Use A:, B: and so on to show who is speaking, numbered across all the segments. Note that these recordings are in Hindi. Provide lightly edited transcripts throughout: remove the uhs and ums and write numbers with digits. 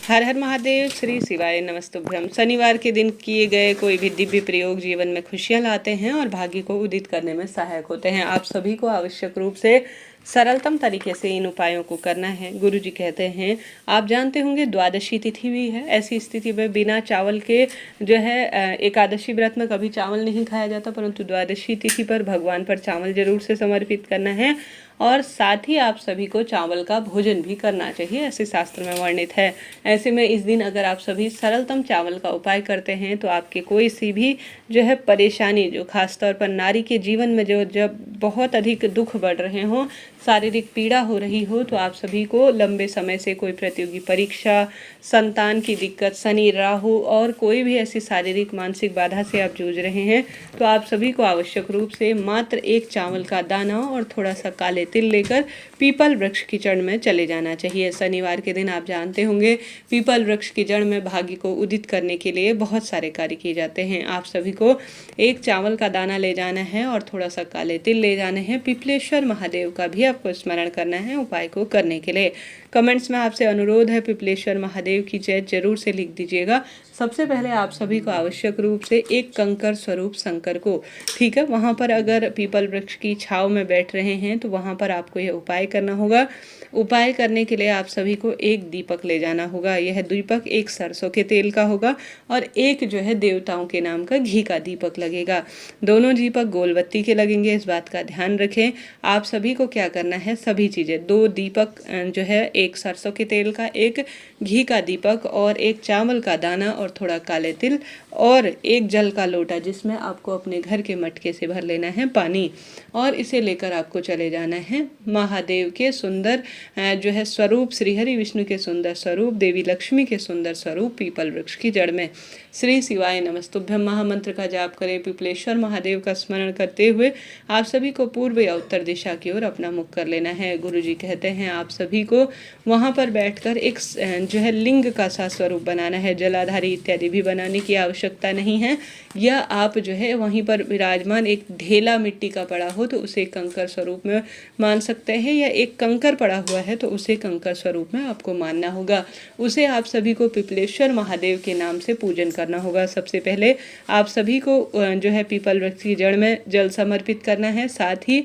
A: हर हर महादेव। श्री शिवाय नमस्तुभ्यम। शनिवार के दिन किए गए कोई भी दिव्य प्रयोग जीवन में खुशियां लाते हैं और भाग्य को उदित करने में सहायक होते हैं। आप सभी को आवश्यक रूप से सरलतम तरीके से इन उपायों को करना है। गुरु जी कहते हैं, आप जानते होंगे द्वादशी तिथि भी है। ऐसी स्थिति में बिना चावल के जो है एकादशी व्रत में कभी चावल नहीं खाया जाता, परंतु द्वादशी तिथि पर भगवान पर चावल जरूर से समर्पित करना है और साथ ही आप सभी को चावल का भोजन भी करना चाहिए, ऐसे शास्त्र में वर्णित है। ऐसे में इस दिन अगर आप सभी सरलतम चावल का उपाय करते हैं तो आपके कोई सी भी जो है परेशानी, जो खासतौर पर नारी के जीवन में जो जब बहुत अधिक दुख बढ़ रहे हों, शारीरिक पीड़ा हो रही हो, तो आप सभी को लंबे समय से कोई प्रतियोगी परीक्षा, संतान की दिक्कत, शनि राहु और कोई भी ऐसी शारीरिक मानसिक बाधा से आप जूझ रहे हैं, तो आप सभी को आवश्यक रूप से मात्र एक चावल का दाना और थोड़ा सा काले तिल लेकर पीपल वृक्ष की जड़ में चले जाना चाहिए। शनिवार के दिन आप जानते होंगे पीपल वृक्ष की जड़ में भाग्य को उदित करने के लिए बहुत सारे कार्य किए जाते हैं। आप सभी को एक चावल का दाना ले जाना है और थोड़ा सा काले तिल ले जाने हैं। पिपलेश्वर महादेव का भी आपको स्मरण करना है उपाय को करने के लिए। कमेंट्स में आपसे अनुरोध है, पिपलेश्वर महादेव की जय जरूर से लिख दीजिएगा। सबसे पहले आप सभी को आवश्यक रूप से एक कंकर स्वरूप शंकर को, ठीक है, वहाँ पर अगर पीपल वृक्ष की छाव में बैठ रहे हैं तो वहाँ पर आपको यह उपाय करना होगा। उपाय करने के लिए आप सभी को एक दीपक ले जाना होगा। यह दीपक एक सरसों के तेल का होगा और एक जो है देवताओं के नाम का घी का दीपक लगेगा। दोनों दीपक गोलबत्ती के लगेंगे, इस बात का ध्यान रखें। आप सभी को क्या करना है, सभी चीज़ें, दो दीपक जो है, एक सरसों के तेल का, एक घी का दीपक और एक चावल का दाना और थोड़ा काले तिल और एक जल का लोटा जिसमें आपको अपने घर के मटके से भर लेना है पानी, और इसे लेकर आपको चले जाना है महादेव के सुंदर जो है स्वरूप, श्री हरि विष्णु के सुंदर स्वरूप, देवी लक्ष्मी के सुंदर स्वरूप पीपल वृक्ष की जड़ में श्री शिवाय नमस्तुभ्यम महामंत्र का जाप करें। पिपलेश्वर महादेव का स्मरण करते हुए आप सभी को पूर्व या उत्तर दिशा की ओर अपना मुख कर लेना है। गुरु जी कहते हैं आप सभी को वहाँ पर बैठकर एक जो है लिंग का सा स्वरूप बनाना है। जलाधारी इत्यादि भी बनाने की आवश्यकता नहीं है। या आप जो है वहीं पर विराजमान एक ढेला मिट्टी का पड़ा हो तो उसे कंकर स्वरूप में मान सकते हैं, या एक कंकर पड़ा हुआ है तो उसे कंकर स्वरूप में आपको मानना होगा। उसे आप सभी को पिपलेश्वर महादेव के नाम से पूजन करना होगा। सबसे पहले आप सभी को जो है पीपल वृक्ष की जड़ में जल समर्पित करना है। साथ ही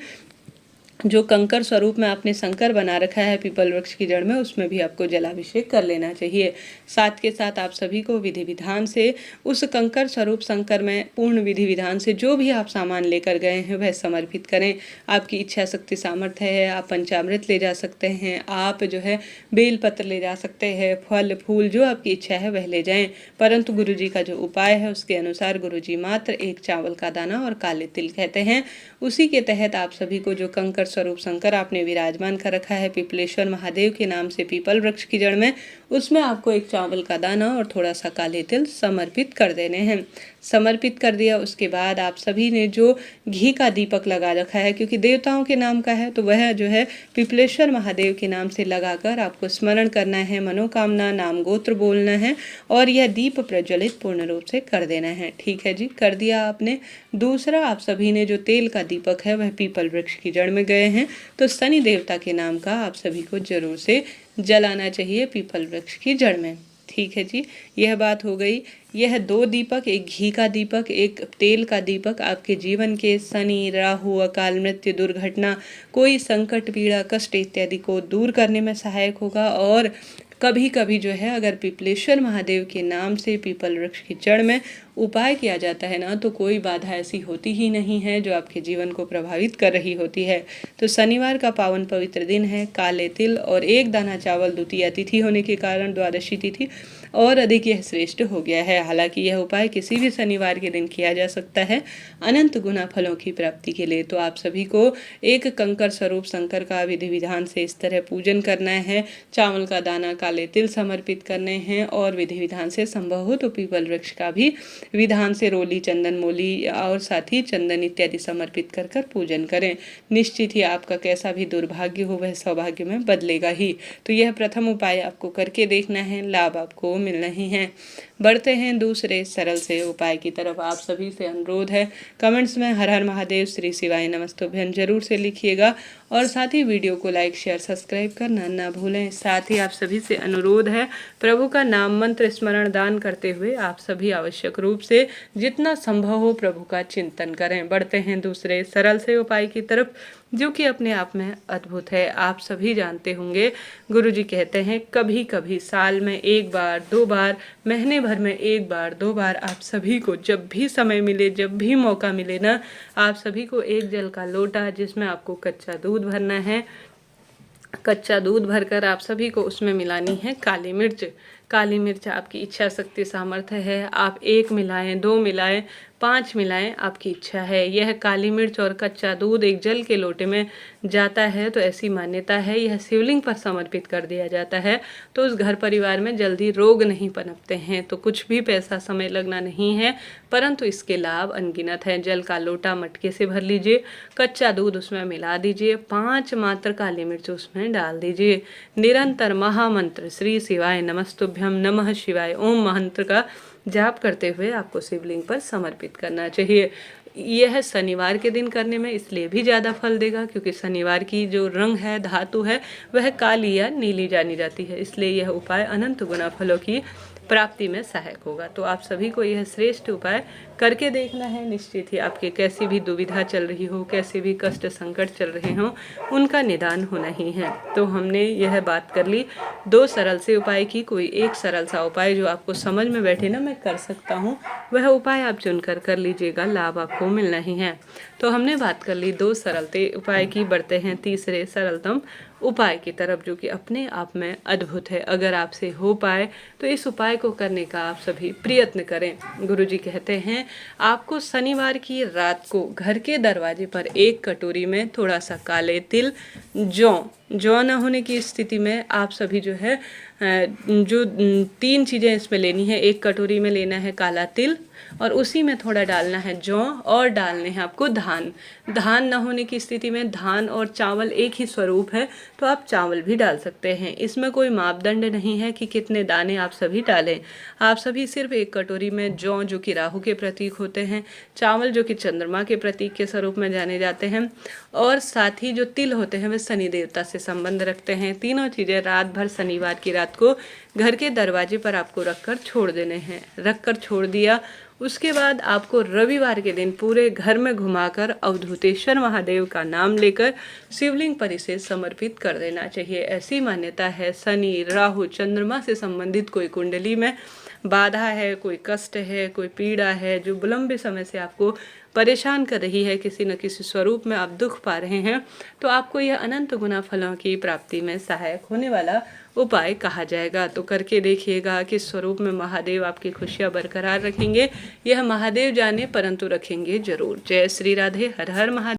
A: जो कंकर स्वरूप में आपने शंकर बना रखा है पीपल वृक्ष की जड़ में, उसमें भी आपको जलाभिषेक कर लेना चाहिए। साथ के साथ आप सभी को विधि विधान से उस कंकर स्वरूप शंकर में पूर्ण विधि विधान से जो भी आप सामान लेकर गए हैं वह समर्पित करें। आपकी इच्छा शक्ति सामर्थ्य है, आप पंचामृत ले जा सकते हैं, आप जो है बेल पत्र ले जा सकते हैं, फल फूल जो आपकी इच्छा है वह ले जाएं। परंतु गुरु जी का जो उपाय है उसके अनुसार गुरु जी मात्र एक चावल का दाना और काले तिल कहते हैं। उसी के तहत आप सभी को जो कंकर स्वरूप शंकर आपने विराजमान कर रखा है पिपलेश्वर महादेव के नाम से पीपल वृक्ष की जड़ में, उसमें आपको एक चावल का दाना और थोड़ा सा काले तिल समर्पित कर देने हैं। समर्पित कर दिया उसके बाद आप सभी ने जो घी का दीपक लगा रखा है, क्योंकि देवताओं के नाम का है तो वह जो है पिपलेश्वर महादेव के नाम से लगाकर आपको स्मरण करना है, मनोकामना नाम गोत्र बोलना है और यह दीप प्रज्वलित पूर्ण रूप से कर देना है। ठीक है जी, कर दिया आपने। दूसरा, आप सभी ने जो तेल का दीपक है वह पीपल वृक्ष की जड़ में गए हैं तो शनि देवता के नाम का आप सभी को जरूर से जलाना चाहिए पीपल वृक्ष की जड़ में। ठीक है जी, यह बात हो गई। यह दो दीपक, एक घी का दीपक, एक तेल का दीपक, आपके जीवन के शनि राहु, अकाल मृत्यु, दुर्घटना, कोई संकट पीड़ा कष्ट इत्यादि को दूर करने में सहायक होगा। और कभी कभी जो है अगर पिपलेश्वर महादेव के नाम से पीपल वृक्ष की जड़ में उपाय किया जाता है ना, तो कोई बाधा ऐसी होती ही नहीं है जो आपके जीवन को प्रभावित कर रही होती है। तो शनिवार का पावन पवित्र दिन है। काले तिल और एक दाना चावल, द्वितीया तिथि होने के कारण द्वादशी तिथि और अधिक यह श्रेष्ठ हो गया है। हालांकि यह उपाय किसी भी शनिवार के दिन किया जा सकता है अनंत गुना फलों की प्राप्ति के लिए। तो आप सभी को एक कंकर स्वरूप शंकर का विधि विधान से इस तरह पूजन करना है। चावल का दाना, काले तिल समर्पित करने हैं और विधि विधान से संभव हो तो पीपल वृक्ष का भी विधान से रोली, चंदन, मोली और साथ ही चंदन इत्यादि समर्पित कर कर पूजन करें। निश्चित ही आपका कैसा भी दुर्भाग्य हो वह सौभाग्य में बदलेगा ही। तो यह प्रथम उपाय आपको करके देखना है, लाभ आपको मिलना ही है। बढ़ते हैं दूसरे सरल से उपाय की तरफ। आप सभी से अनुरोध है, कमेंट्स में हर हर महादेव, श्री शिवाय नमस्तुभ्यं जरूर से लिखिएगा और साथ ही वीडियो को लाइक शेयर सब्सक्राइब करना ना भूलें। साथ ही आप सभी से अनुरोध है, प्रभु का नाम मंत्र स्मरण दान करते हुए आप सभी आवश्यक रूप से जितना संभव हो प्रभु का चिंतन करें। बढ़ते हैं दूसरे सरल से उपाय की तरफ, जो कि अपने आप में अद्भुत है। आप सभी जानते होंगे, गुरुजी कहते हैं कभी कभी साल में एक बार, 2 बार, महीने भर में 1 बार, 2 बार आप सभी को जब भी समय मिले, जब भी मौका मिले ना, आप सभी को एक जल का लोटा जिसमें आपको कच्चा दूध भरना है, कच्चा दूध भरकर आप सभी को उसमें मिलानी है काली मिर्च। काली मिर्च आपकी इच्छा शक्ति सामर्थ्य है, आप 1 मिलाएं, 2 मिलाएं, 5 मिलाएं, आपकी इच्छा है। यह काली मिर्च और कच्चा दूध एक जल के लोटे में जाता है तो ऐसी मान्यता है यह शिवलिंग पर समर्पित कर दिया जाता है तो उस घर परिवार में जल्दी रोग नहीं पनपते हैं। तो कुछ भी पैसा समय लगना नहीं है, परंतु इसके लाभ अनगिनत हैं। जल का लोटा मटके से भर लीजिए, कच्चा दूध उसमें मिला दीजिए, 5 मात्र काली मिर्च उसमें डाल दीजिए। निरंतर महामंत्र श्री शिवाय नमस्तुभ्यम नमः शिवाय ओम मंत्र का जाप करते हुए आपको शिवलिंग पर समर्पित करना चाहिए। यह शनिवार के दिन करने में इसलिए भी ज़्यादा फल देगा क्योंकि शनिवार की जो रंग है, धातु है, वह काली या नीली जानी जाती है, इसलिए यह उपाय अनंत गुना फलों की प्राप्ति में सहायक होगा। तो आप सभी को यह श्रेष्ठ उपाय करके देखना है। निश्चित ही आपके कैसी भी दुविधा चल रही हो, कैसे भी कष्ट संकट चल रहे हों, उनका निदान होना ही है। तो हमने यह बात कर ली 2 सरल से उपाय की। कोई एक सरल सा उपाय जो आपको समझ में बैठे ना मैं कर सकता हूँ, वह उपाय आप चुनकर कर लीजिएगा, लाभ आपको मिलना ही है। तो हमने बात कर ली 2 सरलते उपाय की। बढ़ते हैं तीसरे सरलतम उपाय की तरफ, जो कि अपने आप में अद्भुत है। अगर आपसे हो पाए तो इस उपाय को करने का आप सभी प्रयत्न करें। गुरुजी कहते हैं आपको शनिवार की रात को घर के दरवाजे पर 1 कटोरी में थोड़ा सा काले तिल, जौ न होने की स्थिति में आप सभी जो है जो 3 चीज़ें इसमें लेनी है। 1 कटोरी में लेना है काला तिल और उसी में थोड़ा डालना है जौ और डालने हैं आपको धान। धान न होने की स्थिति में धान और चावल एक ही स्वरूप है तो आप चावल भी डाल सकते हैं। इसमें कोई मापदंड नहीं है कि कितने दाने आप सभी डालें। आप सभी सिर्फ 1 कटोरी में जौ जो कि राहु के प्रतीक होते हैं, चावल जो कि चंद्रमा के प्रतीक के स्वरूप में जाने जाते हैं, और साथ ही जो तिल होते हैं वे शनि देवता से संबंध रखते हैं। तीनों चीज़ें रात भर शनिवार की रात को घर के दरवाजे पर आपको रखकर छोड़ देने हैं। रखकर छोड़ दिया, उसके बाद आपको रविवार के दिन पूरे घर में घुमाकर अवधूतेश्वर महादेव का नाम लेकर शिवलिंग पर इसे समर्पित कर देना चाहिए। ऐसी मान्यता है शनि, राहु, चंद्रमा से संबंधित कोई कुंडली में बाधा है, कोई कष्ट है, कोई पीड़ा है जो लंबे समय से आपको परेशान कर रही है, किसी न किसी स्वरूप में आप दुख पा रहे हैं, तो आपको यह अनंत गुना फलों की प्राप्ति में सहायक होने वाला उपाय कहा जाएगा। तो करके देखिएगा किस स्वरूप में महादेव आपकी खुशियां बरकरार रखेंगे। यह महादेव जाने, परंतु रखेंगे जरूर। जय श्री राधे, हर हर महादेव।